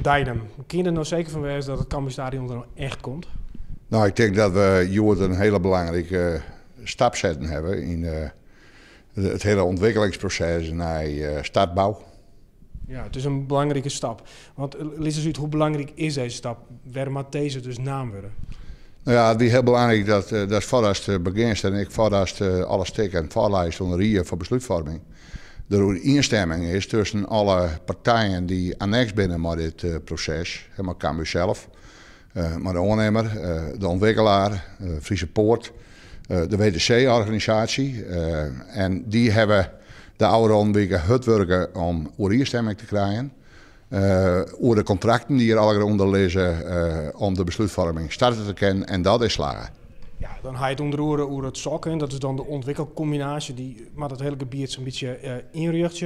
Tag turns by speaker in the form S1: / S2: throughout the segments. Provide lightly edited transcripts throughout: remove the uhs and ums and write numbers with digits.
S1: Dijnem. Kun je er nou zeker van wezen dat het Cambuurstadion er nou echt komt?
S2: Nou, ik denk dat we hier een hele belangrijke stap zetten hebben in het hele ontwikkelingsproces naar stadbouw.
S1: Ja, het is een belangrijke stap. Want Lies uit, hoe belangrijk is deze stap? Waar moet deze dus naam worden?
S2: Nou ja, het is heel belangrijk dat voordat het begint en ik voordat alle stikken en voorlijst onder hier voor besluitvorming. Er een instemming is tussen alle partijen die annex binnen met dit proces. Helemaal Cambuur zelf, maar de ondernemer, de ontwikkelaar, Friese Poort, de WTC-organisatie. En die hebben de oude rondweken het werken om instemming te krijgen. Over de contracten die er alle onder lezen om de besluitvorming starten te kennen en dat is slagen.
S1: Ja, dan ga je het onderroeren over het sokken. Dat is dan de ontwikkelcombinatie die maar dat hele gebied zo'n beetje inricht.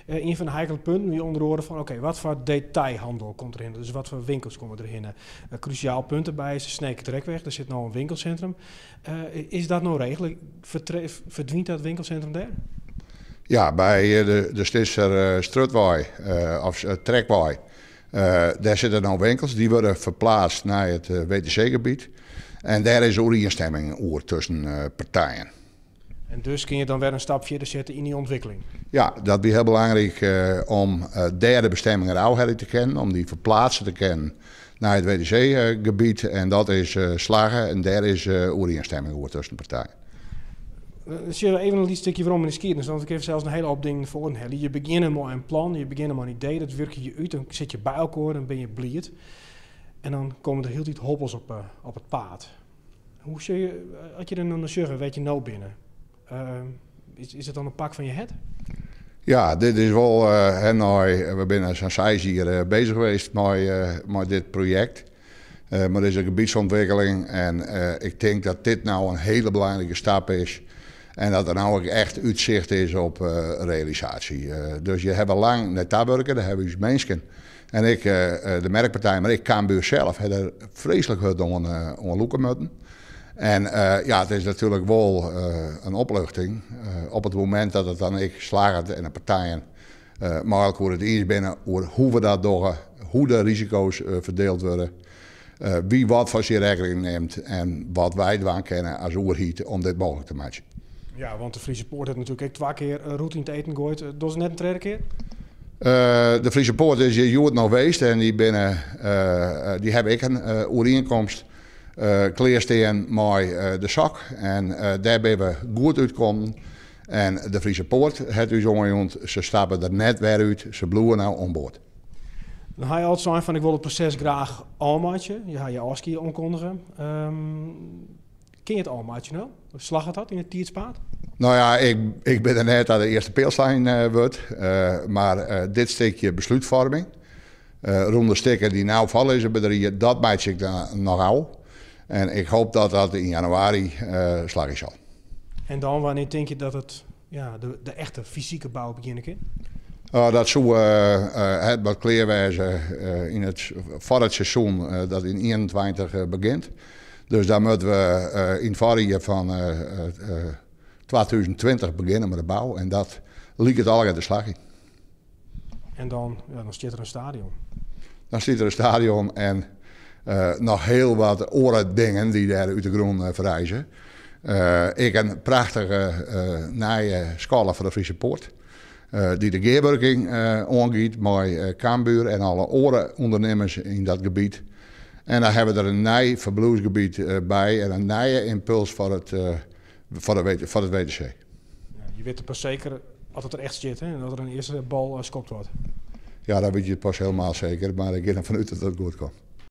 S1: Een van de heikele punten die onderroeren van oké, wat voor detailhandel komt erin? Dus wat voor winkels komen erin? Een cruciaal punt erbij is de Sneekentrekweg. Er zit nou een winkelcentrum. Is dat nou regelijk? Verdwijnt dat winkelcentrum daar?
S2: Ja, bij de Stisser Strutwaai of Trekwaai. Daar zitten nou winkels, die worden verplaatst naar het WTC-gebied. En daar is ook instemming over tussen partijen.
S1: En dus kun je dan weer een stap verder zetten in die ontwikkeling?
S2: Ja, dat is heel belangrijk om derde bestemmingen ook te kennen, om die verplaatsen te kennen naar het WTC-gebied. En dat is slagen en daar is instemming over tussen partijen.
S1: Dus je even een stukje waarom in de skiernis, want ik heb zelfs een hele hoop dingen voor een. Je begint met een plan, je begint met een idee, dat werk je uit, dan zit je bij elkaar, dan ben je blied. En dan komen er heel veel hobbels op het pad. Hoe zie je, als je er dan zeggen, weet je nou binnen? Is het dan een pak van je het?
S2: Ja, dit is wel, we zijn zo'n 6 hier bezig geweest met dit project. Maar dit is een gebiedsontwikkeling en ik denk dat dit nou een hele belangrijke stap is. En dat er nou ook echt uitzicht is op realisatie. Dus je hebt lang net daar werken, daar hebben we mensen. En ik, de merkpartij, maar ik Cambuur zelf, heb er vreselijk hard om loeken moeten. En ja, het is natuurlijk wel een opluchting op het moment dat het dan ik slagen en de partijen mogelijk hoe het eens binnen, hoe we dat doen, hoe de risico's verdeeld worden, wie wat van zijn rekening neemt en wat wij doen kennen als oerhiet om dit mogelijk te maken.
S1: Ja, want de Friese Poort heeft natuurlijk ook 2 keer route in het eten gegooid. Dat is net een tweede keer?
S2: De Friese Poort is hier nog geweest en die hebben ik een overeenkomst kleersteen met de zak. En daar ben we goed uitgekomen. En de Friese Poort, het u jongen, ze stappen er net weer uit, ze bloeien nou onboord.
S1: Dan ga je altijd zeggen van ik wil het proces graag aanmaatje. Je gaat je afski aankondigen. Ken je het aanmaatje nou? Slag het dat in het tiertspaad?
S2: Nou ja, ik ben er net aan de eerste peelstein wordt. Maar dit stukje besluitvorming, rond de stikken die nou vallen is bedrijf, dat maakt zich dan nog aan. En ik hoop dat dat in januari slag zal.
S1: En dan, wanneer denk je dat het, de echte fysieke bouw beginnen kan?
S2: Dat zou het wat kleerwijzen voor het seizoen dat in 21 begint. Dus dan moeten we in het voorjaar van 2020 beginnen met de bouw. En dat liep het al uit de slag in.
S1: En dan staat er een stadion. Dan
S2: staat er een stadion en nog heel wat andere dingen die daar uit de grond verrijzen. Ik een prachtige nieuwe school voor de Friese Poort. Die de geerwerking aangeeft met Cambuur en alle andere ondernemers in dat gebied. En dan hebben we er een nieuw verblijfsgebied bij en een nieuwe impuls voor het WTC.
S1: Ja, je weet het pas zeker als het er echt zit, hè? En dat er een eerste bal geskopt wordt.
S2: Ja, dat weet je pas helemaal zeker, maar ik ga ervan uit dat het goed komt.